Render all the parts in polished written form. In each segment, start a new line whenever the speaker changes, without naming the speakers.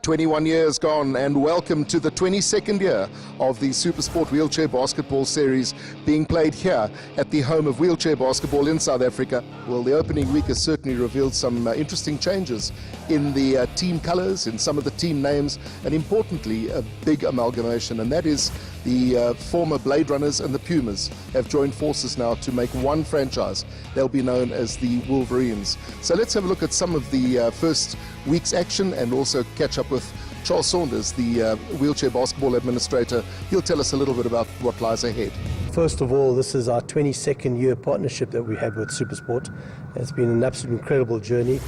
21 years gone, and welcome to the 22nd year of the Supersport Wheelchair Basketball Series being played here at the home of wheelchair basketball in South Africa. Well, the opening week has certainly revealed some interesting changes in the team colours, in some of the team names, and importantly, a big amalgamation, and that is the former Blade Runners and the Pumas have joined forces now to make one franchise. They'll be known as the Wolverines. So let's have a look at some of the first week's action and also catch up with Charles Saunders, the wheelchair basketball administrator. He'll tell us a little bit about what lies ahead.
First of all, this is our 22nd year partnership that we had with Supersport. It's been an absolutely incredible journey.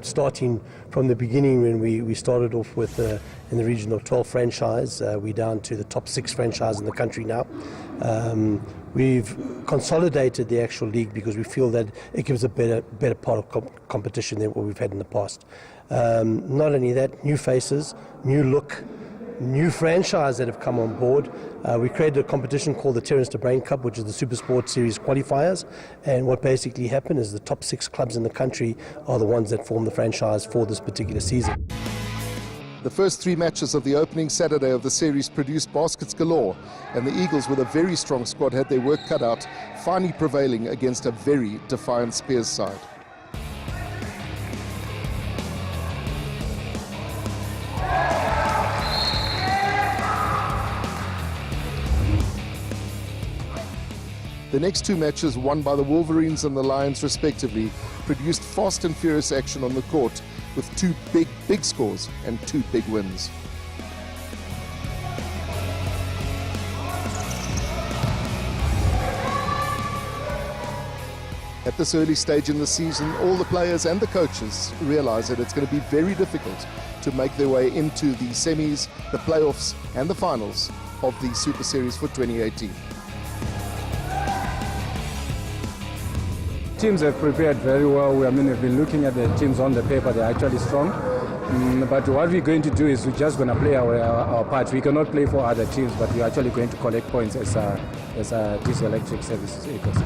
Starting from the beginning when we started off with in the region of 12 franchise, we're down to the top 6 franchise in the country now. We've consolidated the actual league because we feel that it gives a better part of competition than what we've had in the past. Not only that, new faces, new look, new franchise that have come on board. We created a competition called the Terence de Brain Cup, which is the Supersport Series qualifiers, and what basically happened is the top 6 clubs in the country are the ones that form the franchise for this particular season.
The first 3 matches of the opening Saturday of the series produced baskets galore, and the Eagles, with a very strong squad, had their work cut out, finally prevailing against a very defiant Spears side. The next 2 matches, won by the Wolverines and the Lions respectively, produced fast and furious action on the court with 2 big scores and 2 big wins. At this early stage in the season, all the players and the coaches realize that it's going to be very difficult to make their way into the semis, the playoffs and the finals of the Super Series for 2018.
Teams have prepared very well. We've been looking at the teams on the paper, they're actually strong. But what we're going to do is we're just going to play our part. We cannot play for other teams, but we're actually going to collect points as Diesel Electric Services Eagles.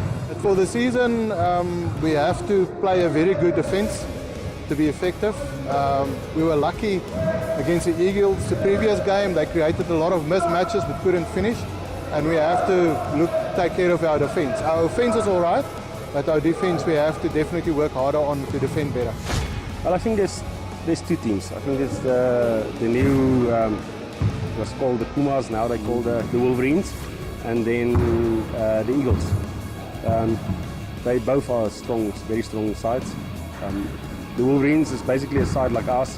For the season, we have to play a very good defense to be effective. We were lucky against the Eagles. The previous game, they created a lot of mismatches but couldn't finish. And we have to take care of our defense. Our offense is all right, but our defense, we have to definitely work harder on to defend better.
Well, I think there's 2 teams. I think there's the new, what's called the Pumas, now they call the Wolverines, and then the Eagles. They both are strong, very strong sides. The Wolverines is basically a side like us.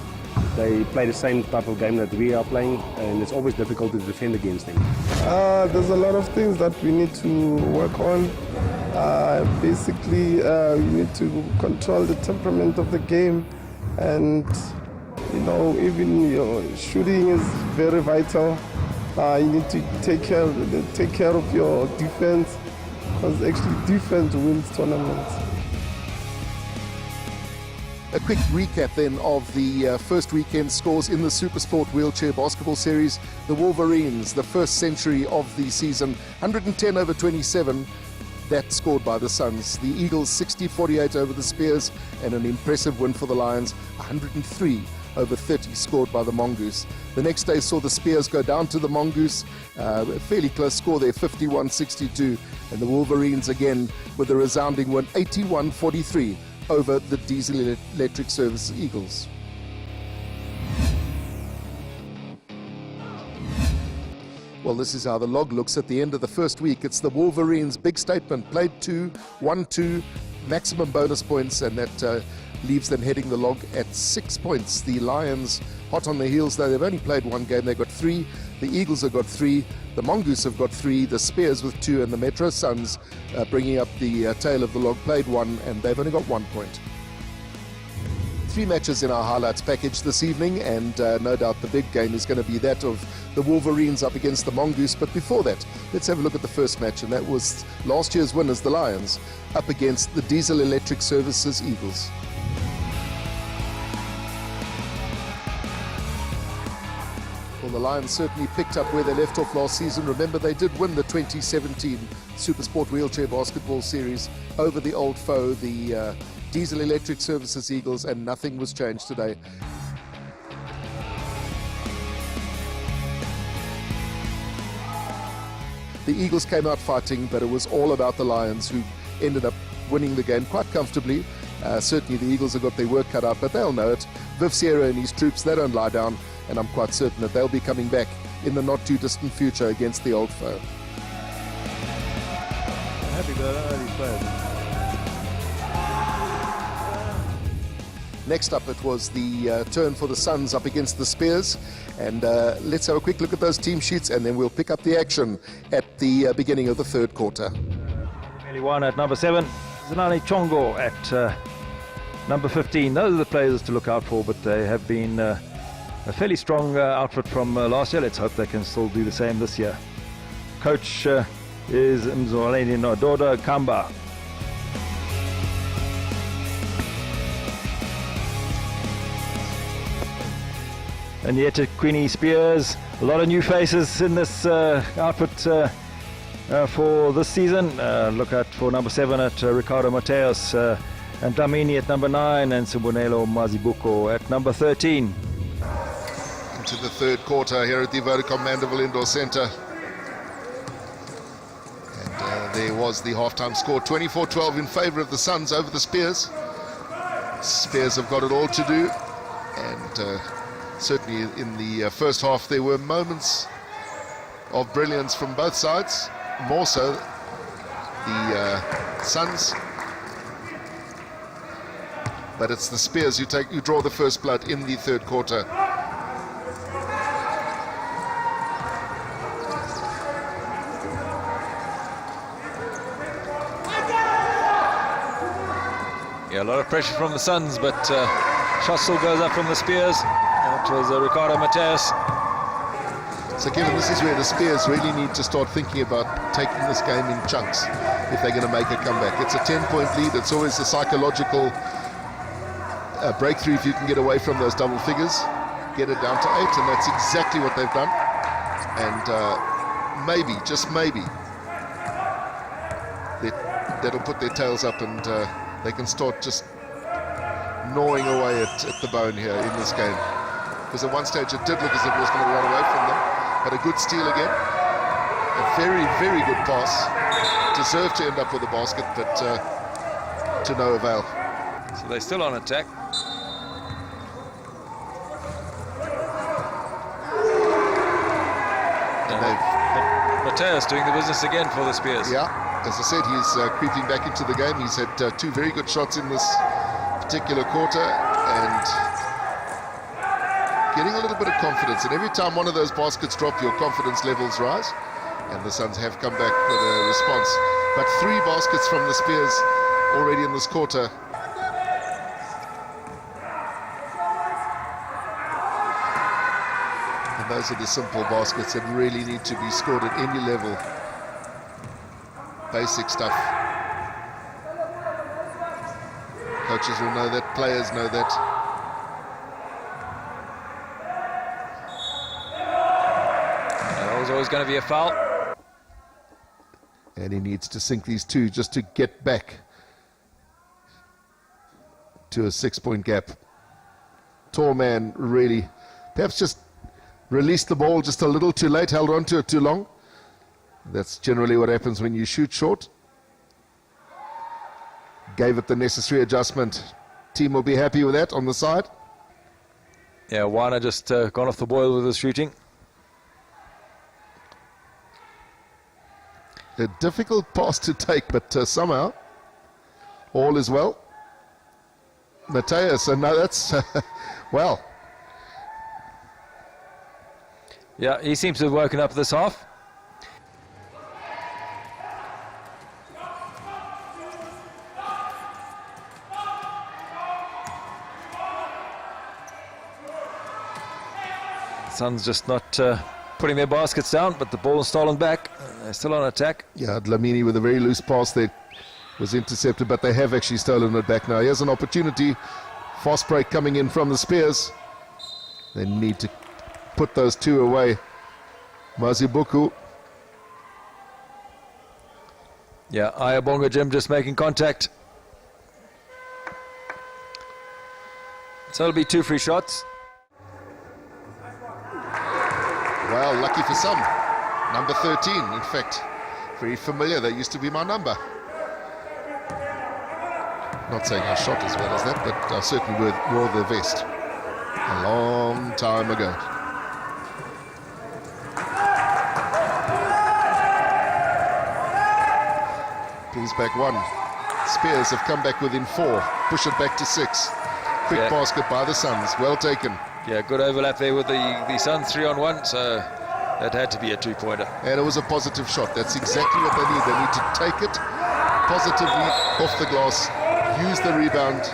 They play the same type of game that we are playing, and it's always difficult to defend against them.
There's a lot of things that we need to work on. Basically, you need to control the temperament of the game, and even your shooting is very vital. You need to take care of your defense, because actually defense wins tournaments.
A quick recap then of the first weekend scores in the Supersport Wheelchair Basketball Series. The Wolverines, the first century of the season, 110-27. That scored by the Suns. The Eagles 60-48 over the Spears, and an impressive win for the Lions, 103-30 scored by the Mongoose. The next day saw the Spears go down to the Mongoose, a fairly close score there, 51-62, and the Wolverines again with a resounding win, 81-43 over the Diesel Electric Services Eagles. Well, this is how the log looks at the end of the first week. It's the Wolverines' big statement. Played 2, won 2, maximum bonus points, and that leaves them heading the log at 6 points. The Lions, hot on their heels, though they've only played 1 game, they've got 3. The Eagles have got 3. The Mongoose have got 3. The Spears with 2, and the Metro Suns bringing up the tail of the log, played 1, and they've only got 1 point. 3 matches in our highlights package this evening, and no doubt the big game is going to be that of the Wolverines up against the Mongoose. But before that, let's have a look at the first match, and that was last year's winners, the Lions, up against the Diesel Electric Services Eagles. Well, the Lions certainly picked up where they left off last season. Remember, they did win the 2017 Supersport Wheelchair Basketball Series over the old foe, the Diesel Electric Services Eagles, and nothing was changed today. The Eagles came out fighting, but it was all about the Lions, who ended up winning the game quite comfortably. Certainly the Eagles have got their work cut out, but they'll know it. Viv Sierra and his troops, they don't lie down, and I'm quite certain that they'll be coming back in the not too distant future against the old foe.
Happy birthday, players.
Next up, it was the turn for the Suns up against the Spears, and let's have a quick look at those team sheets, and then we'll pick up the action at the beginning of the third quarter.
One at number 7, Zanani Chongo at number 15. Those are the players to look out for, but they have been a fairly strong outfit from last year. Let's hope they can still do the same this year. Coach is Mzwaleni Nododa Kamba. And yet Queenie Spears, a lot of new faces in this outfit for this season. Look out for number 7 at Ricardo Mateos, and Dlamini at number 9, and Subonelo Mazibuko at number 13.
Into the third quarter here at the Vodacom Mandeville Indoor Centre. And there was the halftime score, 24-12 in favour of the Suns over the Spears. Spears have got it all to do, and certainly in the first half there were moments of brilliance from both sides, more so the Suns, but it's the Spears who draw the first blood in the third quarter.
Yeah, a lot of pressure from the Suns, but shot still goes up from the Spears. That was Ricardo Mateos.
So Kevin, this is where the Spears really need to start thinking about taking this game in chunks if they're going to make a comeback. It's a 10-point lead. It's always a psychological breakthrough if you can get away from those double figures, get it down to 8, and that's exactly what they've done. And maybe, just maybe, that'll put their tails up, and they can start just gnawing away at the bone here in this game. Because at one stage it did look as if it was going to run away from them, but a good steal again, a very, very good pass, deserved to end up with a basket, but to no avail.
So they're still on attack. And Mateos doing the business again for the Spears.
Yeah, as I said, he's creeping back into the game. He's had 2 very good shots in this particular quarter, and getting a little bit of confidence, and every time one of those baskets drop, your confidence levels rise, and the Suns have come back with a response. But 3 baskets from the Spears already in this quarter. And those are the simple baskets that really need to be scored at any level. Basic stuff. Coaches will know that, players know that.
Always going to be a foul.
And he needs to sink these 2 just to get back to a 6-point gap. Tall man, really, perhaps just released the ball just a little too late, held on to it too long. That's generally what happens when you shoot short. Gave it the necessary adjustment. Team will be happy with that on the side.
Yeah, Wana just gone off the boil with his shooting.
A difficult pass to take, but somehow all is well. Mateos, and now that's well.
Yeah, he seems to have woken up this half. Suns just not putting their baskets down, but the ball is stolen back. They're still on attack.
Yeah, Dlamini with a very loose pass there was intercepted, but they have actually stolen it back now. Here's an opportunity. Fast break coming in from the Spears. They need to put those 2 away. Mazibuku.
Yeah, Ayabonga Jim just making contact. So it'll be 2 free shots.
Well, lucky for some. Number 13, in fact, Very familiar, that used to be my number. Not saying I shot as well as that, but I certainly wore the vest a long time ago. Pulls back 1. Spears have come back within 4. Push it back to 6. Quick basket by the Suns. Well taken.
Yeah, good overlap there with the Suns 3-on-1. So that had to be a 2-pointer.
And it was a positive shot. That's exactly what they need. They need to take it positively off the glass, use the rebound.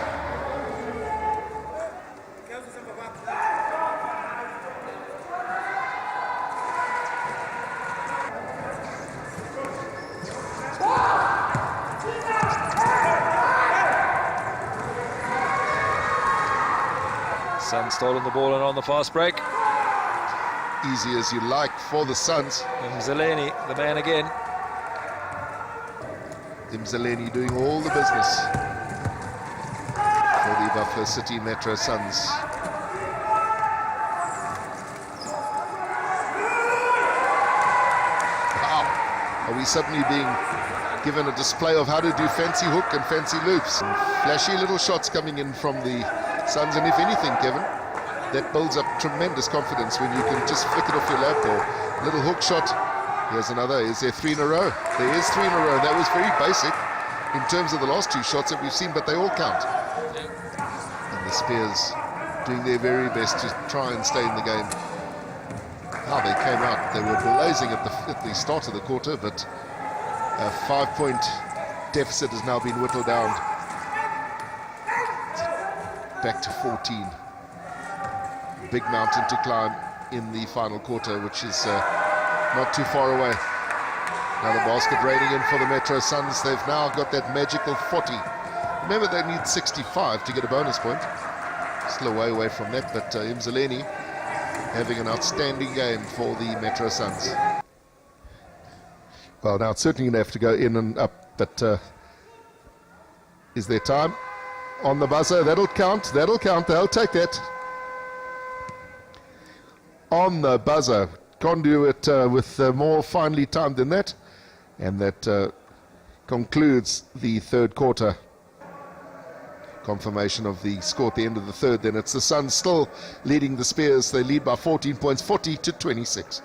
Suns stolen the ball and on the fast break.
Easy as you like for the Suns.
Mzaleni, the man again.
Mzaleni doing all the business for the Buffalo City Metro Suns. Wow, are we suddenly being given a display of how to do fancy hook and fancy loops? Flashy little shots coming in from the Suns, and if anything, Kevin, that builds up tremendous confidence when you can just flick it off your lap, or little hook shot. Here's another. Is there 3 in a row? There is 3 in a row. That was very basic in terms of the last 2 shots that we've seen, but they all count. And the Spears doing their very best to try and stay in the game. How they came out. They were blazing at the start of the quarter, but a 5-point deficit has now been whittled down back to 14. Big mountain to climb in the final quarter, which is not too far away. Another basket raining in for the Metro Suns. They've now got that magical 40. Remember, they need 65 to get a bonus point. Still a way away from that, but Mzaleni having an outstanding game for the Metro Suns. Well, now it's certainly going to have to go in and up, but is there time? On the buzzer, that'll count, they'll take that. On the buzzer, can't do it with more finely timed than that, and that concludes the third quarter. Confirmation of the score at the end of the third, then it's the Suns still leading the Spears. They lead by 14 points, 40-26.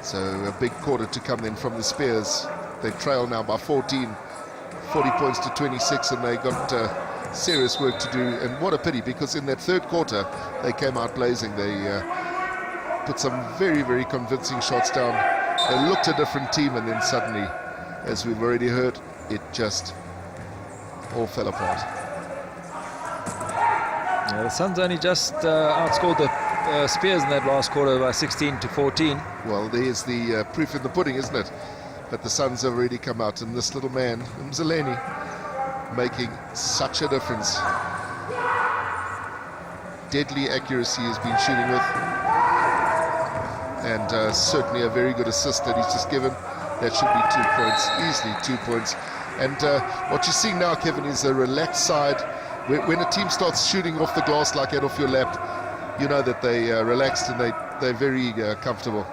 So a big quarter to come then from the Spears. They trail now by 14, 40 points to 26, and they got serious work to do. And what a pity, because in that third quarter, they came out blazing. They put some very, very convincing shots down. They looked a different team, and then suddenly, as we've already heard, it just all fell apart.
Yeah, the Suns only just outscored the Spears in that last quarter by 16-14.
Well, there's the proof in the pudding, isn't it? But the Suns have already come out, and this little man, Mzaleni, making such a difference. Deadly accuracy he's been shooting with, and certainly a very good assist that he's just given. That should be 2 points, easily 2 points. And what you're seeing now, Kevin, is a relaxed side. When a team starts shooting off the glass like that off your lap, you know that they relaxed and they're very comfortable.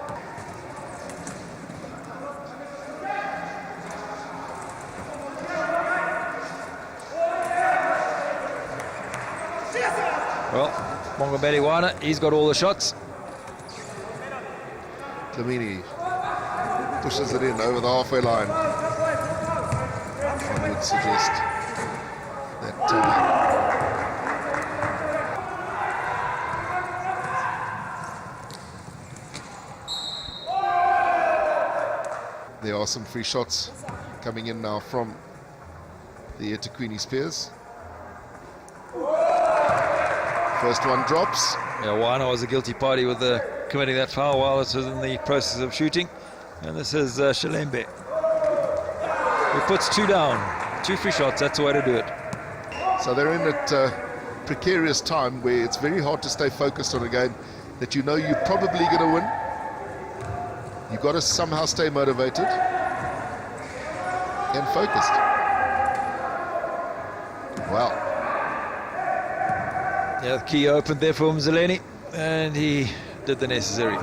Well, Mongabeliwana, he's got all the shots.
Dlamini pushes it in over the halfway line. I would suggest that there are some free shots coming in now from the eThekwini Spears. First one drops.
Yeah, Wana was a guilty party with committing that foul while it was in the process of shooting. And this is Shalembe. He puts 2 down. 2 free shots, that's the way to do it.
So they're in at precarious time where it's very hard to stay focused on a game that you know you're probably going to win. You've got to somehow stay motivated and focused. Well.
Yeah, the key opened there for Mzaleni, and he did the necessary.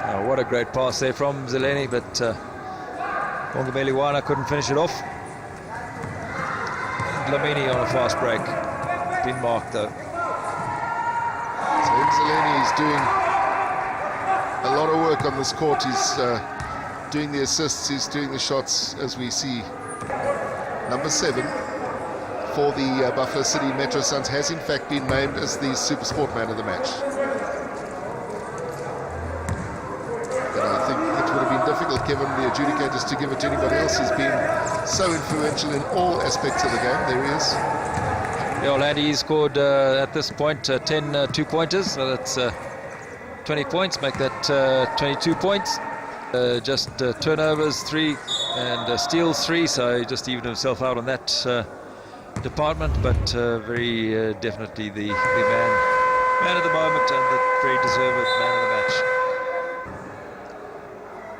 Oh, what a great pass there from Mzaleni, but Bongameli couldn't finish it off. Dlamini on a fast break. Been marked though.
So Mzaleni is doing a lot of work on this court. He's doing the assists, he's doing the shots, as we see. Number 7 for the Buffalo City Metro Suns has in fact been named as the Supersport Man of the Match. But I think it would have been difficult given the adjudicators to give it to anybody else. He's been so influential in all aspects of the game. There he is.
Yeah, Landy scored at this point 10 2-pointers, so that's 20 points, make that 22 points. Just turnovers 3 and steals 3, so he just evened himself out on that department, but very definitely the man of the moment and the very deserved man of the match.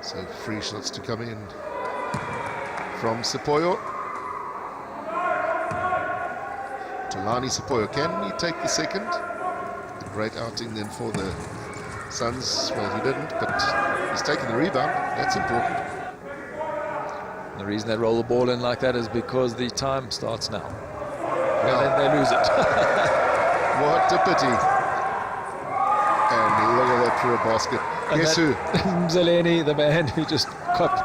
So free shots to come in from Sepoyo. Tulani Sepoyo, can he take the second? A great outing then for the Suns. Well, he didn't, but he's taken the rebound. That's important.
The reason they roll the ball in like that is because the time starts now. And then they lose it.
What a pity. And look at that for a basket.
And
Guess who?
Mzaleni, the man who just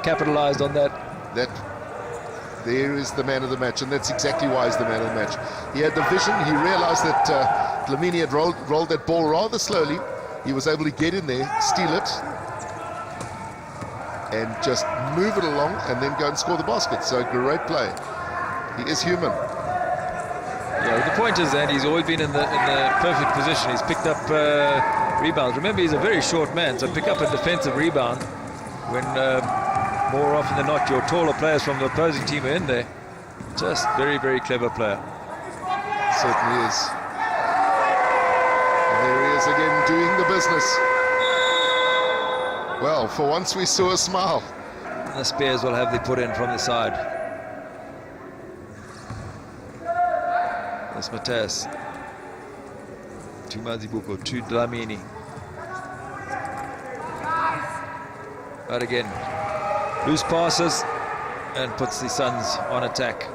capitalized on that.
There is the man of the match, and that's exactly why he's the man of the match. He had the vision. He realized that Dlamini had rolled that ball rather slowly. He was able to get in there, steal it, and just move it along and then go and score the basket. So great play. He is human.
Yeah, the point is that he's always been in the perfect position. He's picked up rebounds. Remember, he's a very short man, so pick up a defensive rebound when more often than not your taller players from the opposing team are in there. Just very, very clever player.
Certainly is. And there he is again doing the business. Well, for once we saw a smile.
The Spears will have the put in from the side. That's Matthias. To Mazibuko, to Dlamini. But again, loose passes and puts the Suns on attack.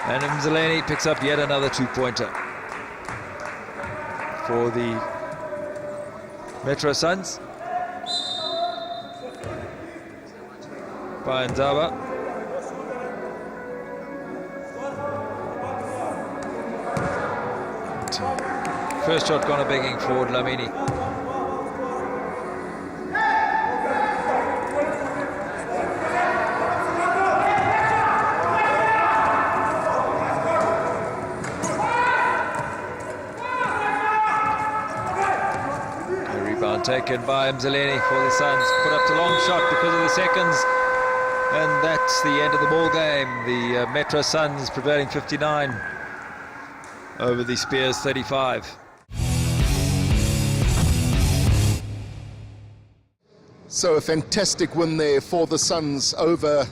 And Mzaleni picks up yet another 2-pointer for the Metro Suns. By Nzaba. First shot gone a begging for Dlamini. Rebound taken by Mzaleni for the Suns. Put up the long shot because of the seconds. And that's the end of the ball game. The Metro Suns prevailing 59 over the Spears 35.
So a fantastic win there for the Suns over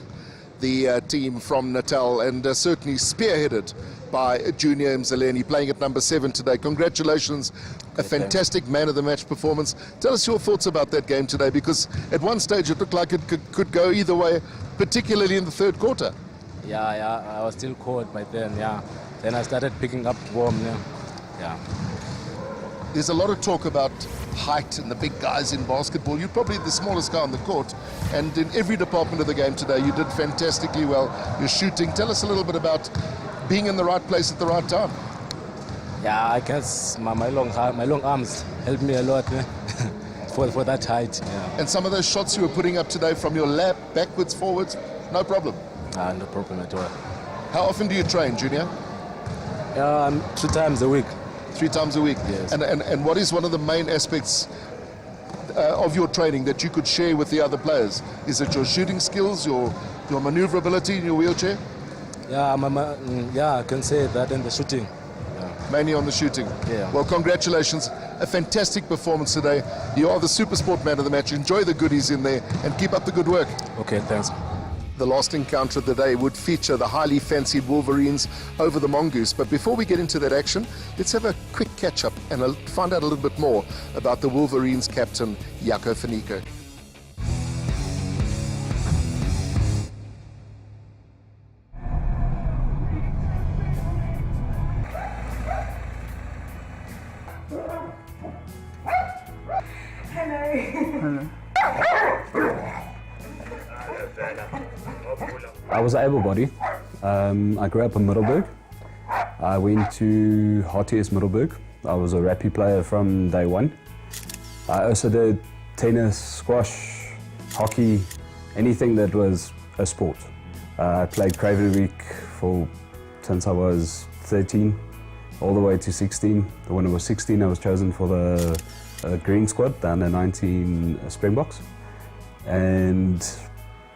the team from Natal, and certainly spearheaded by Junior Mzaleni, playing at number 7 today. Congratulations, a fantastic man of the match performance. Tell us your thoughts about that game today, because at one stage it looked like it could go either way, particularly in the third quarter.
Yeah, I was still cold by then, yeah. Then I started picking up warm, yeah.
There's a lot of talk about height and the big guys in basketball. You're probably the smallest guy on the court, and in every department of the game today you did fantastically well. You're shooting. Tell us a little bit about being in the right place at the right time.
Yeah, I guess my long arms helped me a lot for that height. Yeah.
And some of those shots you were putting up today from your lap, backwards, forwards, no problem.
No problem at all.
How often do you train, Junior?
3 times a week.
3 times a week.
Yes.
And what is one of the main aspects of your training that you could share with the other players? Is it your shooting skills, your maneuverability in your wheelchair?
Yeah, yeah, I can say that, and the shooting.
Mainly on the shooting.
Yeah.
Well, congratulations. A fantastic performance today. You are the Supersport man of the match. Enjoy the goodies in there and keep up the good work.
Okay, thanks.
The last encounter of the day would feature the highly fancied Wolverines over the Mongoose. But before we get into that action, let's have a quick catch-up and find out a little bit more about the Wolverines captain, Jaco Finico.
I was able-bodied. I grew up in Middelburg. I went to HTS Middelburg. I was a rugby player from day one. I also did tennis, squash, hockey, anything that was a sport. I played Craven Week since I was 13 all the way to 16. When I was 16, I was chosen for the green squad, the under 19 Springboks. And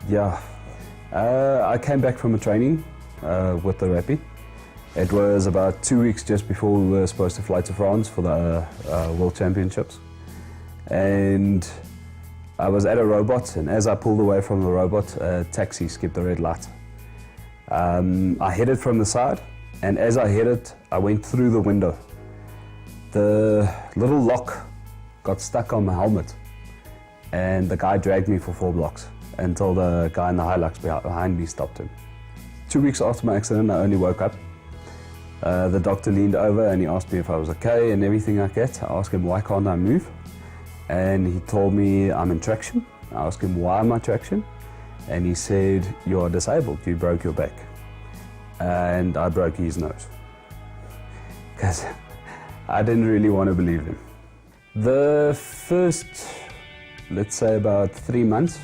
yeah, I came back from a training with the rugby. It was about 2 weeks just before we were supposed to fly to France for the World Championships. And I was at a robot, and as I pulled away from the robot, a taxi skipped the red light. I hit it from the side, and as I hit it, I went through the window. The little lock got stuck on my helmet, and the guy dragged me for 4 blocks until the guy in the Hilux behind me stopped him. 2 weeks after my accident, I only woke up. The doctor leaned over and he asked me if I was okay and everything like that. I asked him, why can't I move? And he told me I'm in traction. I asked him, why am I traction? And he said, you are disabled, you broke your back. And I broke his nose. Because I didn't really want to believe him. The first, let's say about 3 months,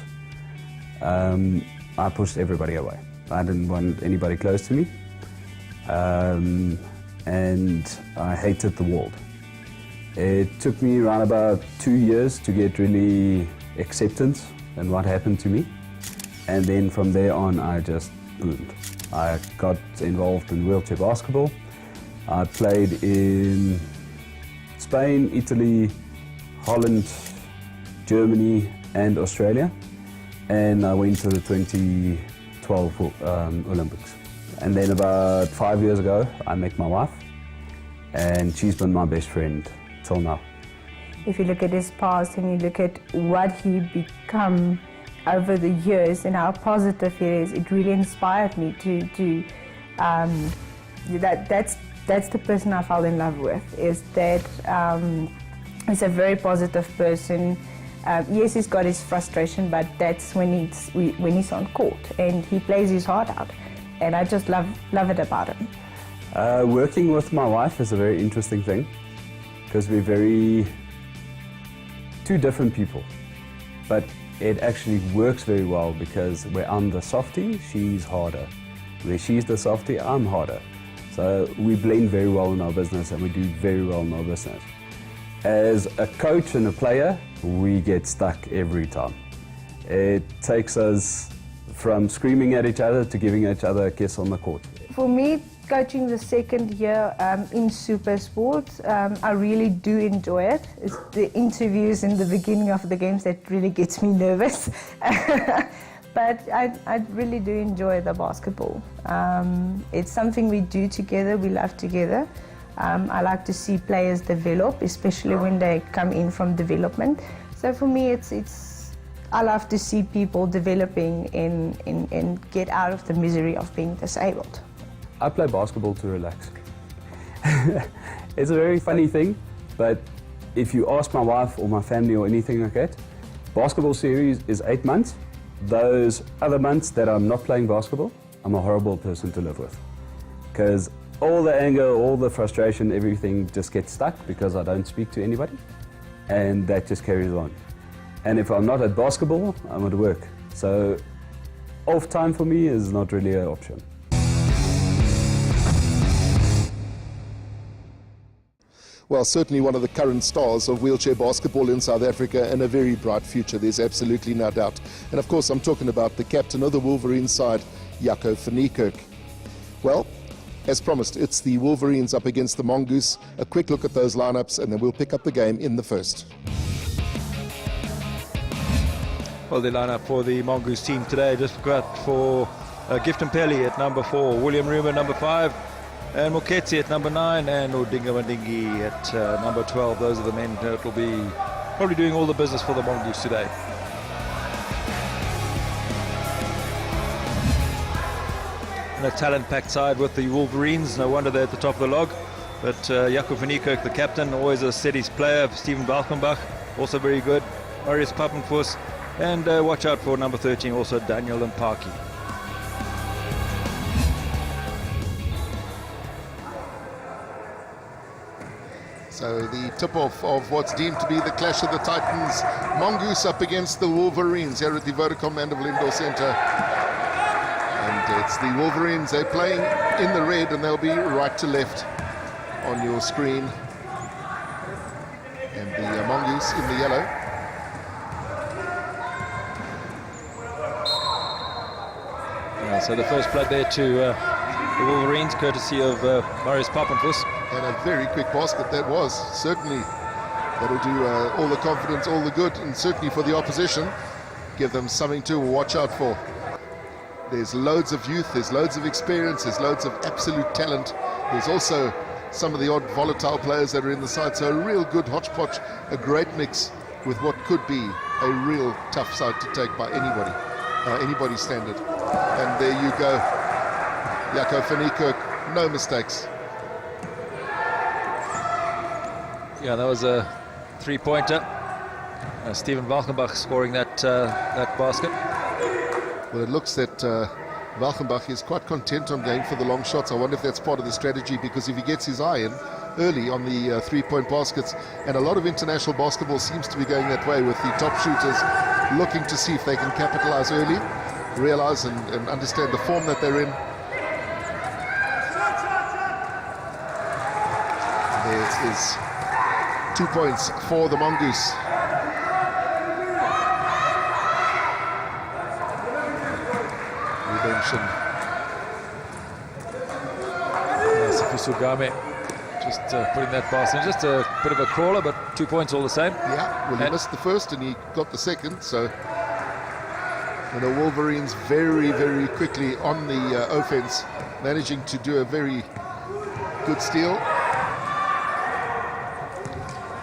I pushed everybody away. I didn't want anybody close to me. And I hated the world. It took me around about 2 years to get really acceptance in what happened to me. And then from there on, I just boomed. I got involved in wheelchair basketball. I played in Spain, Italy, Holland, Germany, and Australia. And I went to the 2012 Olympics. And then about 5 years ago, I met my wife, and she's been my best friend till now.
If you look at his past and you look at what he become over the years and how positive he is, it really inspired me that's the person I fell in love with, is that he's a very positive person. Yes, he's got his frustration, but that's when he's on court and he plays his heart out. And I just love it about him.
Working with my wife is a very interesting thing because we're two different people. But it actually works very well because where I'm the softie, she's harder. Where she's the softie, I'm harder. So we blend very well in our business and we do very well in our business. As a coach and a player, we get stuck every time. It takes us from screaming at each other to giving each other a kiss on the court.
For me, coaching the second year in Supersport, I really do enjoy it. It's the interviews in the beginning of the games that really gets me nervous. But I really do enjoy the basketball. It's something we do together, we love together. I like to see players develop, especially when they come in from development. So for me, I love to see people developing and get out of the misery of being disabled.
I play basketball to relax. It's a very funny thing, but if you ask my wife or my family or anything like that, basketball series is 8 months. Those other months that I'm not playing basketball, I'm a horrible person to live with. Because all the anger, all the frustration, everything just gets stuck because I don't speak to anybody, and that just carries on. And if I'm not at basketball, I'm at work. So off time for me is not really an option.
well, certainly one of the current stars of wheelchair basketball in South Africa, and a very bright future, there's absolutely no doubt. And of course, I'm talking about the captain of the Wolverines side, Jaco van Niekerk. Well, as promised, it's the Wolverines up against the Mongoose. A quick look at those lineups, and then we'll pick up the game in the first.
Well, the lineup for the Mongoose team today, just got for Gifton Pelly at number 4, William Rumer number 5, and Moketsi at number 9, and Odinga Mandingi at number 12. Those are the men that will be probably doing all the business for the Mongoose today. And a talent-packed side with the Wolverines. No wonder they're at the top of the log. But Jaco van Niekerk, the captain, always a steady player. Steven Valkenbach, also very good. Marius Pappenfuss, and watch out for number 13, also Daniel Mpaki.
So the tip-off of what's deemed to be the clash of the Titans. Mongoose up against the Wolverines here at the Vodacom Mandeville Indoor Centre. And it's the Wolverines, they're playing in the red, and they'll be right to left on your screen. And the Mongoose in the yellow.
So the first blood there to the Wolverines, courtesy of Marius Pappenfuss.
And a very quick basket that was. Certainly that'll do all the confidence, all the good, and certainly for the opposition, give them something to watch out for. There's loads of youth, there's loads of experience, there's loads of absolute talent. There's also some of the odd volatile players that are in the side, so a real good hodgepodge, a great mix with what could be a real tough side to take by anybody's standard. And there you go, Jaco van Niekerk, no mistakes.
Yeah, that was a three-pointer. Steven Valkenbach scoring that basket.
Well, it looks that Valkenbach is quite content on going for the long shots. I wonder if that's part of the strategy, because if he gets his eye in early on the three-point baskets, and a lot of international basketball seems to be going that way, with the top shooters looking to see if they can capitalize early, realize and understand the form that they're in. There is 2 points for the Mongoose. Redemption.
Sugame just putting that pass in. Just a bit of a crawler, but 2 points all the same.
Yeah, well, he missed the first and he got the second, so the Wolverines very, very quickly on the offense, managing to do a very good steal.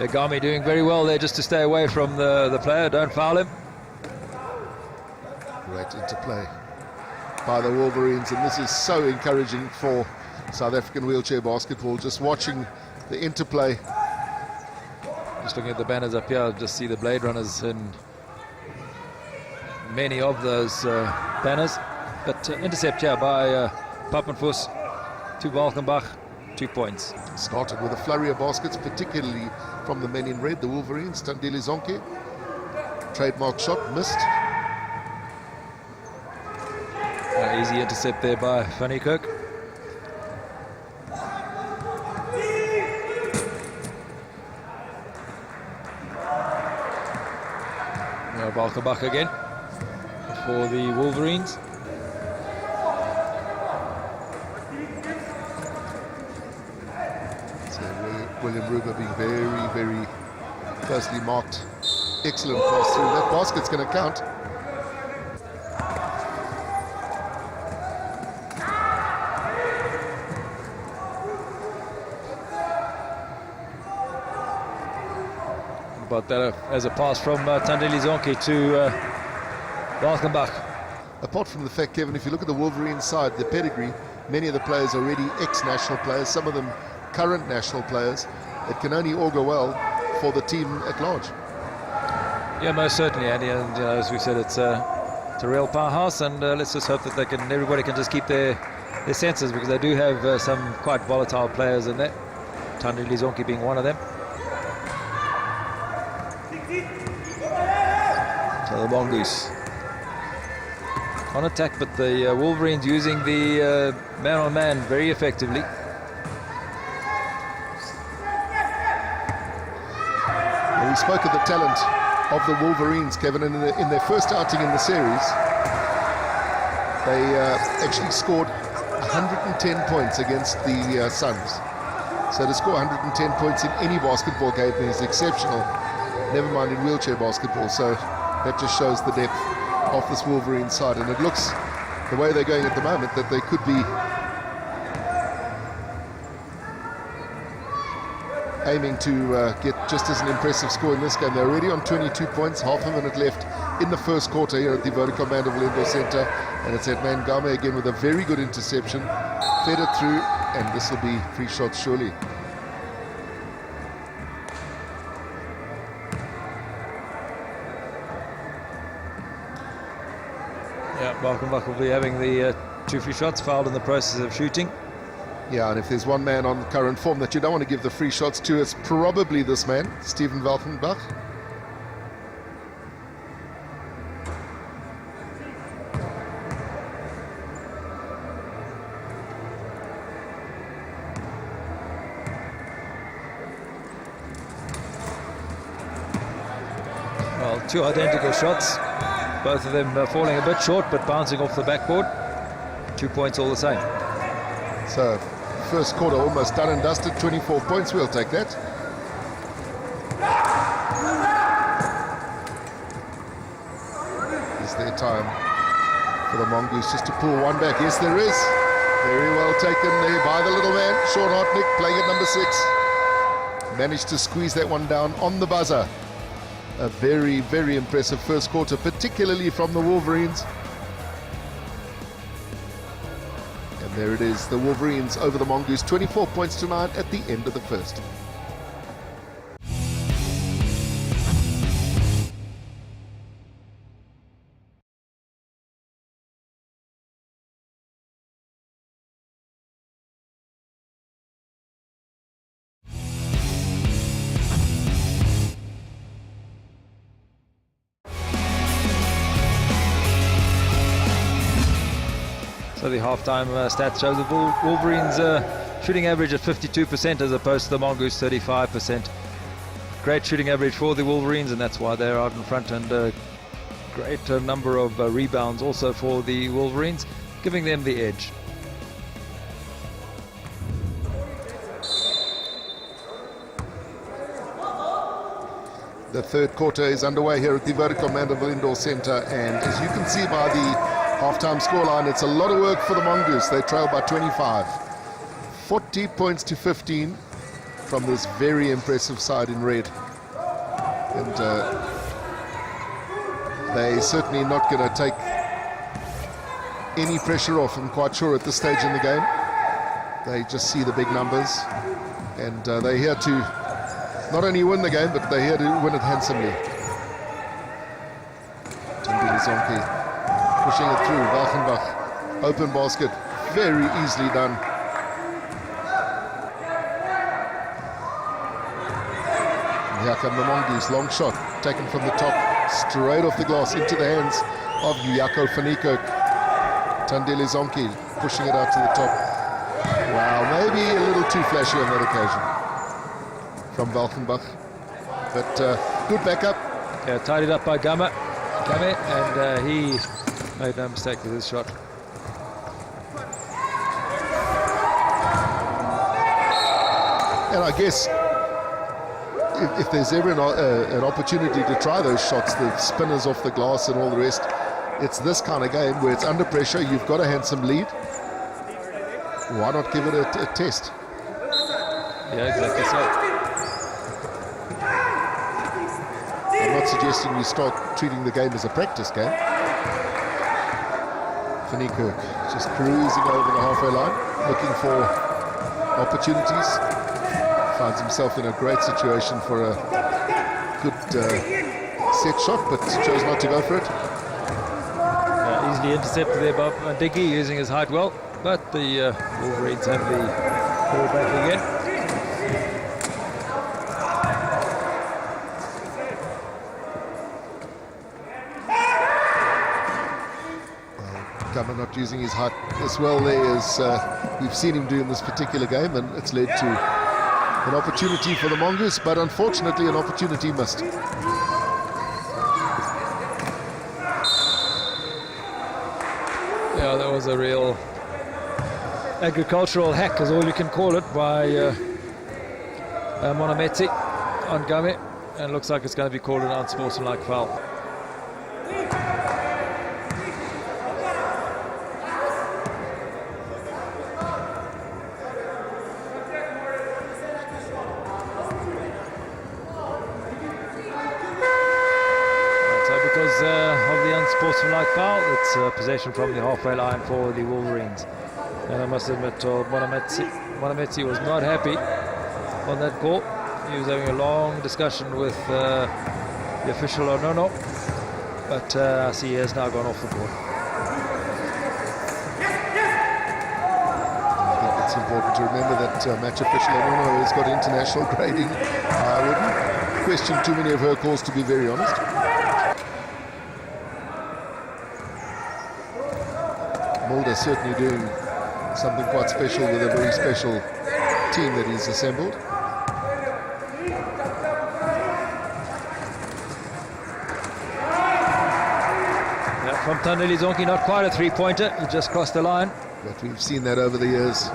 Gami doing very well there, just to stay away from the player, don't foul him.
Great interplay by the Wolverines, and this is so encouraging for South African wheelchair basketball, just watching the interplay.
Just looking at the banners up here, just see the Blade Runners in many of those banners. But intercept here by Pappenfuss to Valkenbach, 2 points.
Started with a flurry of baskets, particularly from the men in red, the Wolverines. Tandile Zonke, trademark shot, missed.
Easy intercept there by van Niekerk. Valkenbach again for the Wolverines.
So William Ruber being very, very closely marked. Excellent pass through. That basket's going to count.
But that as a pass from Tandile Zonke to Valkenbach.
Apart from the fact, Kevin, if you look at the Wolverine side, the pedigree, many of the players already ex-national players, some of them current national players. It can only augur well for the team at large.
Yeah, most certainly, Andy. And as we said, it's a real powerhouse, and let's just hope that everybody can just keep their senses, because they do have some quite volatile players in there. Tandile Zonke being one of them. So the Mongoose on attack, but the Wolverines using the man-on-man very effectively.
spoke of the talent of the Wolverines, Kevin, in their first outing in the series. They actually scored 110 points against the Suns. So to score 110 points in any basketball game is exceptional, never mind in wheelchair basketball. So that just shows the depth of this Wolverine side, and it looks, the way they're going at the moment, that they could be aiming to get just as an impressive score in this game. They're already on 22 points, half a minute left in the first quarter here at the Vodacom Mandeville Indoor Centre, and it's Edman Game again with a very good interception, fed it through, and this will be free shots surely.
Yeah, Valkenbach will be having the 2 free shots, fouled in the process of shooting.
Yeah, and if there's one man on current form that you don't want to give the free shots to, it's probably this man, Steven Valkenbach.
Well, 2 identical shots, both of them falling a bit short but bouncing off the backboard. 2 points all the same.
So first quarter almost done and dusted, 24 points, we'll take that. Is there time for the Mongoose just to pull one back? Yes, there is. Very well taken there by the little man, Sean Hartnick, playing at number 6. Managed to squeeze that one down on the buzzer. A very, very impressive first quarter, particularly from the Wolverines. And there it is, the Wolverines over the Mongoose, 24 points to 9 at the end of the first.
So the halftime stats show the Wolverines shooting average at 52% as opposed to the Mongoose 35%. Great shooting average for the Wolverines, and that's why they're out in front, and a great number of rebounds also for the Wolverines, giving them the edge.
The third quarter is underway here at the Vodacom Mandeville Indoor Centre, and as you can see by the halftime scoreline, it's a lot of work for the Mongoose. They trail by 25. 40 points to 15 from this very impressive side in red. And they're certainly not going to take any pressure off, I'm quite sure, at this stage in the game. They just see the big numbers, and they're here to not only win the game, but they're here to win it handsomely. Zonke pushing it through, Valkenbach, open basket, very easily done. And here come the Mongoose, long shot, taken from the top, straight off the glass into the hands of Jaco van Niekerk. Tandile Zonke pushing it out to the top. Wow, maybe a little too flashy on that occasion from Valkenbach, but good backup.
Yeah, tied it up by Game, and he made no mistake with his shot.
And I guess if there's ever an opportunity to try those shots, the spinners off the glass and all the rest, it's this kind of game where it's under pressure, you've got a handsome lead. Why not give it a test?
Yeah, exactly so.
I'm not suggesting we start treating the game as a practice game. Van Niekerk just cruising over the halfway line, looking for opportunities. Finds himself in a great situation for a good set shot, but chose not to go for it.
Easily intercepted there by Dickey, using his height well, but the Wolverines have the ball back again.
Gummer not using his height as well there as we've seen him do in this particular game, and it's led to An opportunity for the Mongoose, but unfortunately an opportunity missed.
Yeah, that was a real agricultural hack, is all you can call it, by Monometse on Game, and it looks like it's going to be called an unsportsmanlike foul. Because of the unsportsmanlike foul, it's possession from the halfway line for the Wolverines. And I must admit, Monometse was not happy on that call. He was having a long discussion with the official Onono, but I see he has now gone off the board.
I think it's important to remember that match official Onono has got international grading. I wouldn't question too many of her calls, to be very honest. Mulder certainly doing something quite special with a very special team that he's assembled.
Yeah, from Tandeli Zonki, not quite a three-pointer, he just crossed the line.
But we've seen that over the years,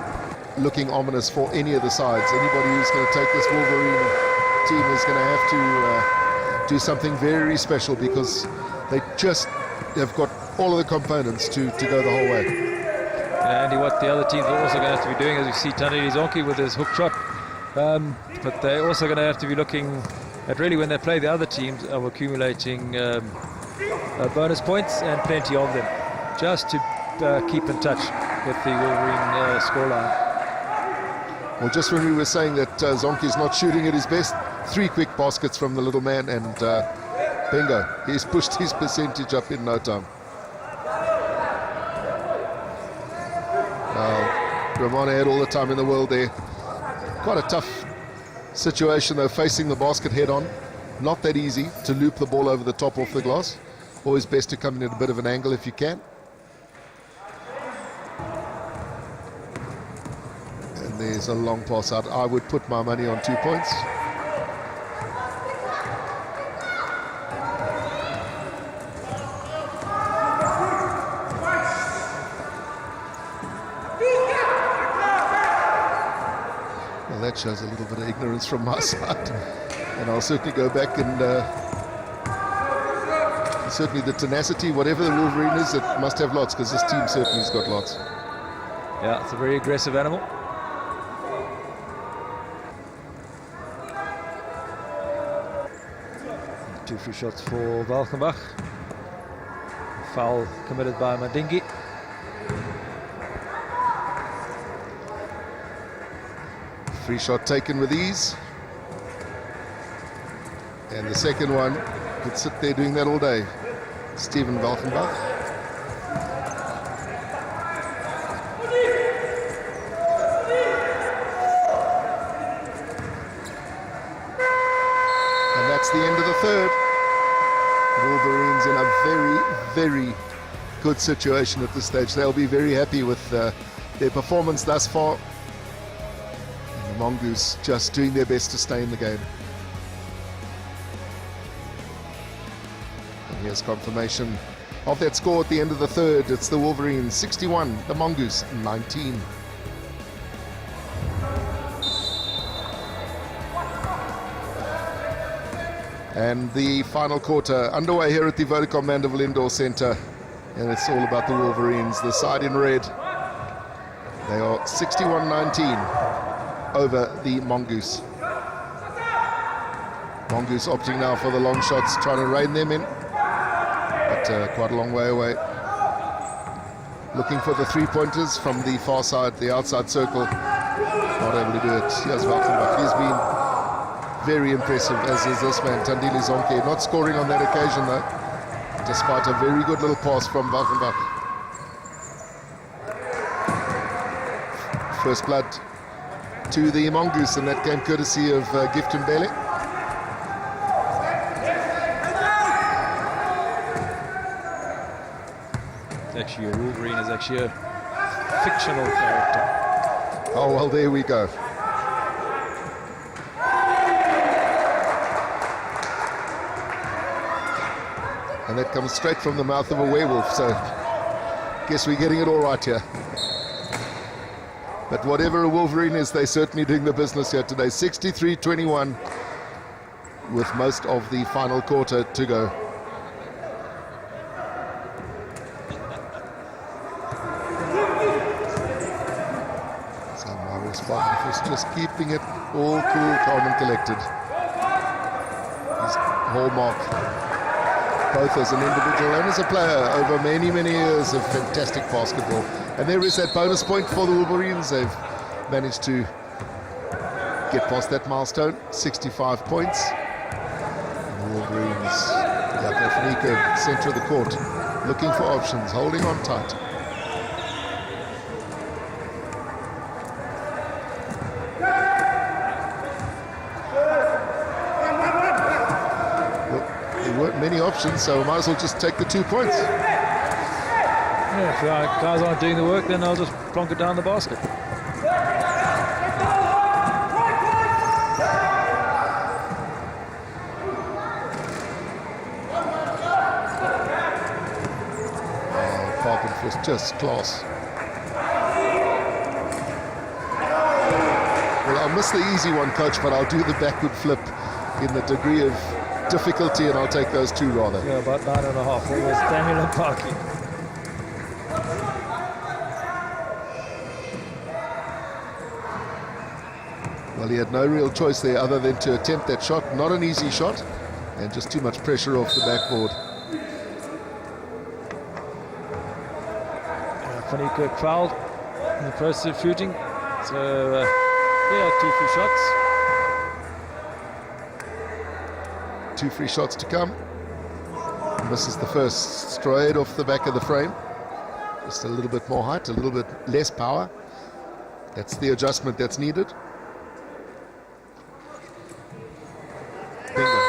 looking ominous for any of the sides. Anybody who's going to take this Wolverine team is going to have to do something very special, because they just have got all of the components to go the whole way.
And what the other teams are also going to have to be doing, as you see Tandeli Zonki with his hook shot, but they're also going to have to be looking at, really, when they play the other teams, of accumulating bonus points, and plenty of them, just to keep in touch with the Wolverine scoreline.
Well, just when we were saying that Zonki's not shooting at his best, 3 quick baskets from the little man, and bingo, he's pushed his percentage up in no time. Ramona had all the time in the world there. Quite a tough situation though, facing the basket head on. Not that easy to loop the ball over the top off the glass. Always best to come in at a bit of an angle if you can. And there's a long pass out. I would put my money on 2 points. That shows a little bit of ignorance from my side, and I'll certainly go back and certainly the tenacity, whatever the Wolverine is, it must have lots, because this team certainly has got lots.
Yeah, it's a very aggressive animal. Two free shots for Valkenbach. Foul committed by Madingi.
Free shot taken with ease. And the second one could sit there doing that all day. Steven Valkenbach. And that's the end of the third. Wolverines in a very, very good situation at this stage. They'll be very happy with their performance thus far. Mongoose just doing their best to stay in the game. And here's confirmation of that score at the end of the third. It's the Wolverines 61, the Mongoose 19. And the final quarter underway here at the Vodacom Mandeville Indoor Centre. And it's all about the Wolverines, the side in red. They are 61-19. Over the Mongoose. Mongoose opting now for the long shots, trying to rein them in, but quite a long way away. Looking for the three-pointers from the far side, the outside circle. Not able to do it. Here's Valkenbach. He's been very impressive, as is this man, Tandeli Zonke. Not scoring on that occasion though, despite a very good little pass from Valkenbach. First blood to the Mongoose, and that came courtesy of Gift Mbele.
It's actually a Wolverine, is actually a fictional character.
Oh well, there we go. And that comes straight from the mouth of a werewolf, so guess we're getting it all right here. But whatever a Wolverine is, they're certainly doing the business here today. 63-21 with most of the final quarter to go. So Marius Barton is just keeping it all cool, calm and collected. His hallmark, both as an individual and as a player over many, many years of fantastic basketball. And there is that bonus point for the Wolverines. They've managed to get past that milestone, 65 points. And the Wolverines, Jakob Faniko, center of the court, looking for options, holding on tight. Well, there weren't many options, so might as well just take the 2 points.
Yeah, if our guys aren't doing the work, then I'll just plonk it down the basket.
Parkin was just class. Well, I'll miss the easy one, coach, but I'll do the backward flip in the degree of difficulty, and I'll take those 2 rather.
Yeah, about 9.5. It was Daniel Mpaki.
Well, he had no real choice there other than to attempt that shot. Not an easy shot, and just too much pressure off the backboard.
Faniko fouled in the process of shooting. So, yeah, 2 free shots.
2 free shots to come. Misses the first straight off the back of the frame. Just a little bit more height, a little bit less power. That's the adjustment that's needed. Bingo.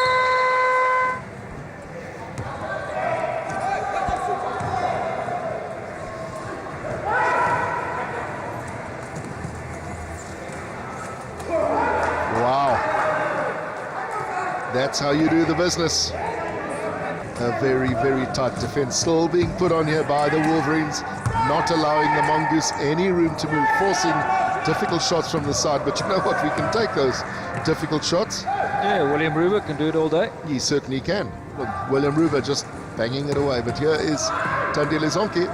Wow. That's how you do the business. A very, very tight defense still being put on here by the Wolverines, not allowing the Mongoose any room to move, forcing difficult shots from the side. But you know what? We can take those difficult shots.
Yeah, William Ruber can do it all day.
He certainly can. Look, William Ruber just banging it away. But here is Tandile Zonke,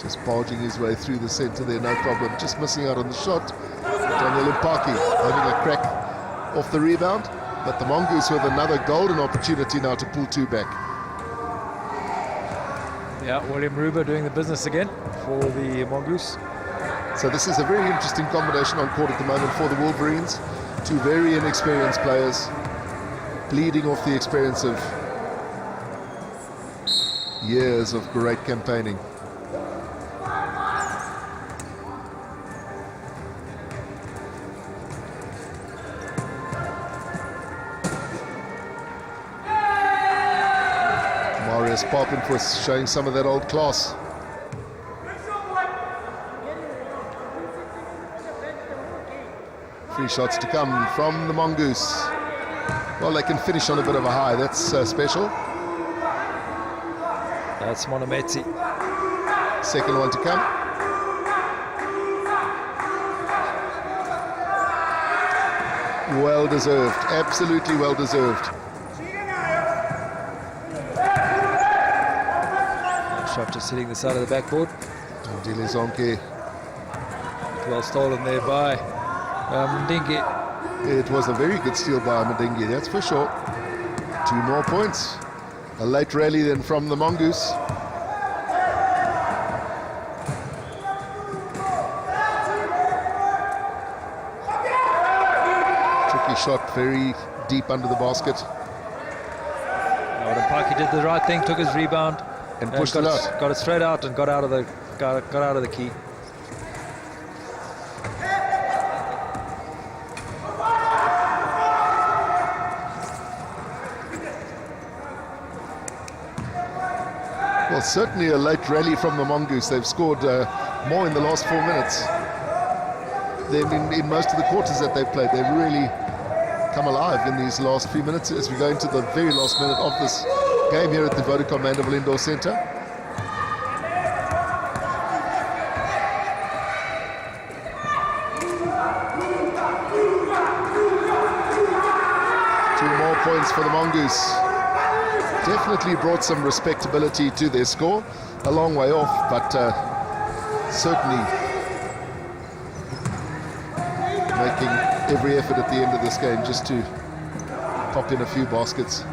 just barging his way through the center there, no problem. Just missing out on the shot. Daniel Mpaki having a crack off the rebound. But the Mongoose with another golden opportunity now to pull 2 back.
Yeah, William Ruber doing the business again for the Mongoose.
So this is a very interesting combination on court at the moment for the Wolverines. 2 very inexperienced players bleeding off the experience of years of great campaigning. Marius Papenfuss showing some of that old class. Free shots to come from the Mongoose. Well, they can finish on a bit of a high. That's special.
That's Monometsi.
Second one to come. Well deserved. Absolutely well deserved.
Shot just hitting the side of the backboard.
Dile Zonke.
Well stolen there by Mdingi.
It was a very good steal by Mdingi, that's for sure. 2 more points. A late rally then from the Mongoose. Tricky shot, very deep under the basket.
Mpaki did the right thing, took his rebound
and pushed it out.
Got it straight out and got out of the key.
Well, certainly a late rally from the Mongoose. They've scored more in the last 4 minutes than in most of the quarters that they've played. They've really come alive in these last few minutes as we go into the very last minute of this game here at the Vodacom Mandeville Indoor Centre. Points for the Mongoose. Definitely brought some respectability to their score. A long way off, but certainly making every effort at the end of this game just to pop in a few baskets.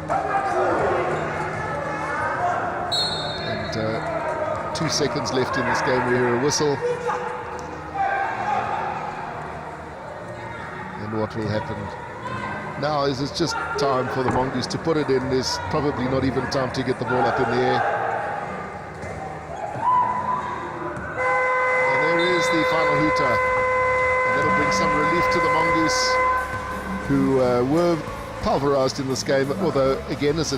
And 2 seconds left in this game. We hear a whistle. And what will happen now is it's just time for the Mongoose to put it in. There's probably not even time to get the ball up in the air. And there is the final hooter. And that'll bring some relief to the Mongoose, who were pulverized in this game, although again, as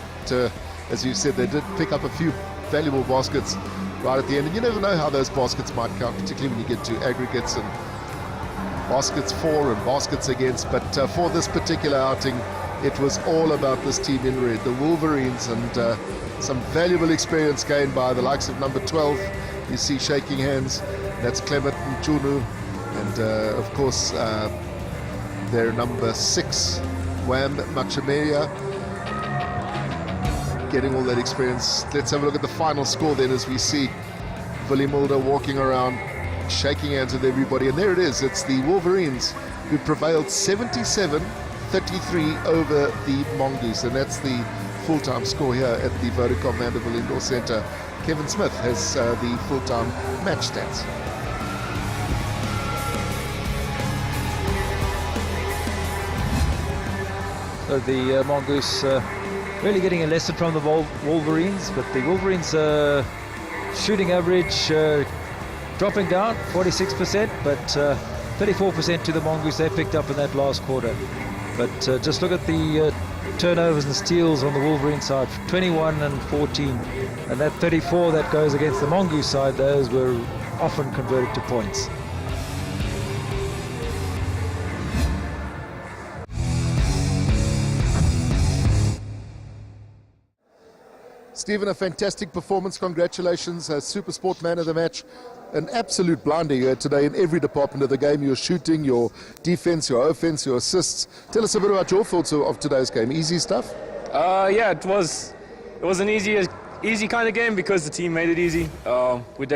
you said, they did pick up a few valuable baskets right at the end. And you never know how those baskets might count, particularly when you get to aggregates and baskets for and baskets against. But for this particular outing, it was all about this team in red, the Wolverines, and some valuable experience gained by the likes of number 12. You see shaking hands, that's Clement Mchunu, and of course their number 6, Wham Machameria, getting all that experience. Let's have a look at the final score then, as we see Willie Mulder walking around shaking hands with everybody, and there it is. It's the Wolverines who prevailed 77-33 over the Mongoose, and that's the full-time score here at the Vodacom Mandeville Indoor Centre. Kevin Smith has the full-time match stats.
So the Mongoose really getting a lesson from the Wolverines, but the Wolverines shooting average dropping down 46%, but 34% to the Mongoose they picked up in that last quarter. But just look at the turnovers and steals on the Wolverine side, 21 and 14, and that 34 that goes against the Mongoose side, those were often converted to points.
Stephen, a fantastic performance. Congratulations, Supersport man of the match. An absolute blinder here today in every department of the game. Your shooting, your defense, your offense, your assists. Tell us a bit about your thoughts of today's game. Easy stuff?
Yeah, it was an easy kind of game because the team made it easy. We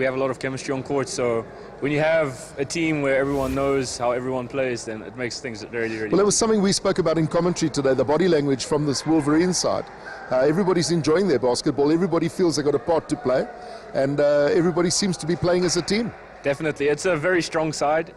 have a lot of chemistry on court, so when you have a team where everyone knows how everyone plays, then it makes things really, really
Well, it was something we spoke about in commentary today, the body language from this Wolverine side. Everybody's enjoying their basketball. Everybody feels they've got a part to play, and everybody seems to be playing as a team.
Definitely. It's a very strong side.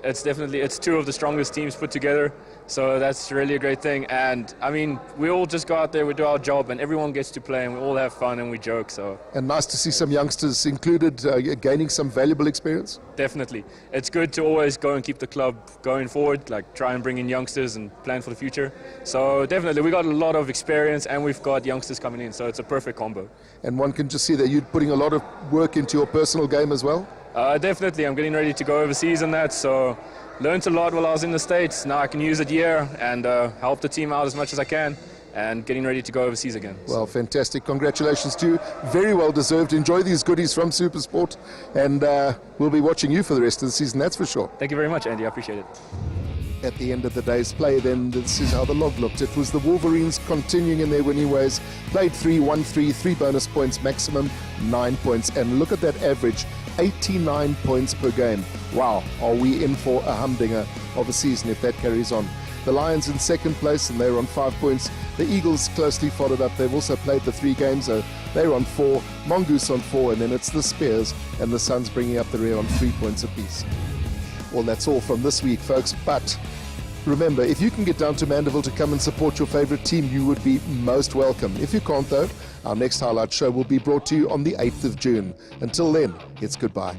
It's two of the strongest teams put together, so that's really a great thing. And I mean, we all just go out there, we do our job, and everyone gets to play, and we all have fun and we joke. So
and nice to see some youngsters included gaining some valuable experience.
Definitely, it's good to always go and keep the club going forward, like try and bring in youngsters and plan for the future. So definitely, we got a lot of experience, and we've got youngsters coming in, so it's a perfect combo.
And one can just see that you're putting a lot of work into your personal game as well.
Definitely, I'm getting ready to go overseas on that, so learned a lot while I was in the States. Now I can use it here and help the team out as much as I can, and getting ready to go overseas again.
Well, fantastic. Congratulations to you. Very well deserved. Enjoy these goodies from Supersport, and we'll be watching you for the rest of the season, that's for sure.
Thank you very much, Andy. I appreciate it.
At the end of the day's play, then, this is how the log looked. It was the Wolverines continuing in their winning ways. Played 3, won 3, 3 bonus points, maximum 9 points. And look at that average, 89 points per game. Wow, are we in for a humdinger of a season if that carries on. The Lions in second place, and they're on 5 points. The Eagles closely followed up. They've also played the 3 games, so they're on 4. Mongoose on 4, and then it's the Spears and the Suns bringing up the rear on 3 points apiece. Well, that's all from this week, folks, but remember, if you can get down to Mandeville to come and support your favorite team, you would be most welcome. If you can't, though, our next highlight show will be brought to you on the 8th of June. Until then, it's goodbye.